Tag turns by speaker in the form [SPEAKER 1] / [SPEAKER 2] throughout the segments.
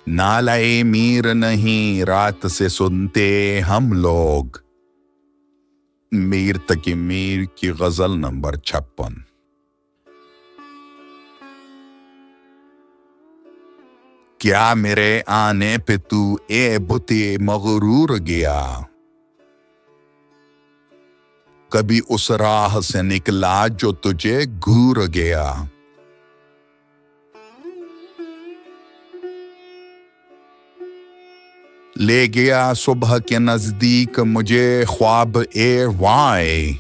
[SPEAKER 1] نالے میر نہیں رات سے سنتے ہم لوگ. میر تقی میر کی غزل نمبر 56. کیا میرے آنے پہ تو اے بتے مغرور گیا؟ کبھی اس راہ سے نکلا جو تجھے گھور گیا. لے گیا صبح کے نزدیک مجھے خواب اے وائے.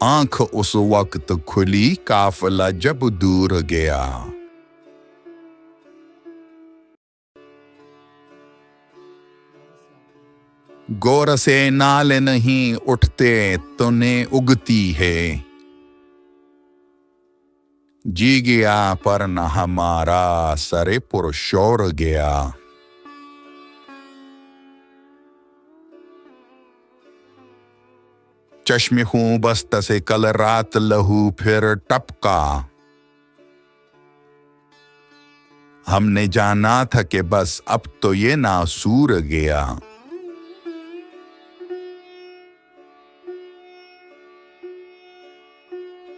[SPEAKER 1] آنکھ اس وقت کھلی قافلہ جب دور گیا. گور سے نالے نہیں اٹھتے تو اگتی ہے. جی گیا پر نہ ہمارا سر پرشور گیا. چشم خوں بست سے کل رات لہو پھر ٹپکا. ہم نے جانا تھا کہ بس اب تو یہ ناسور گیا.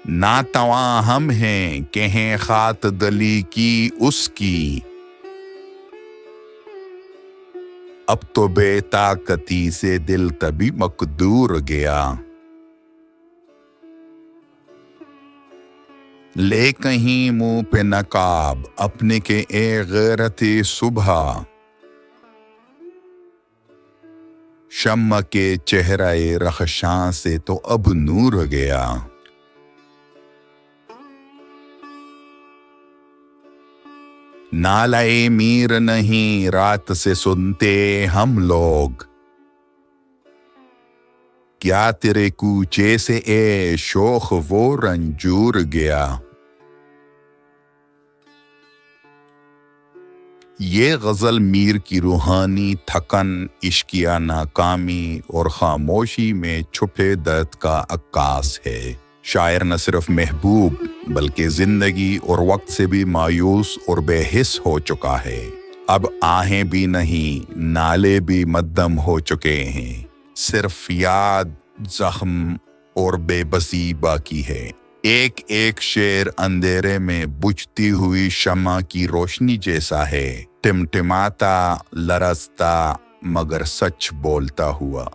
[SPEAKER 1] ناتواں ہم ہیں کہیں خات دلی کی اس کی. اب تو بے طاقتی سے دل تبھی مقدور گیا. لے کہیں منہ پہ نقاب اپنے کے اے غیرت صبح. شمع کے چہرہ رخشاں سے تو اب نور گیا. نالے میر نہیں رات سے سنتے ہم لوگ. کیا تیرے کوچے سے اے شوخ وہ رنجور گیا. یہ غزل میر کی روحانی تھکن، عشقیہ ناکامی اور خاموشی میں چھپے درد کا عکاس ہے. شاعر نہ صرف محبوب بلکہ زندگی اور وقت سے بھی مایوس اور بے حس ہو چکا ہے. اب آہیں بھی نہیں، نالے بھی مدھم ہو چکے ہیں. صرف یاد، زخم اور بے بسی باقی ہے. ایک ایک شعر اندھیرے میں بجھتی ہوئی شمع کی روشنی جیسا ہے، ٹمٹماتا، لرزتا مگر سچ بولتا ہوا.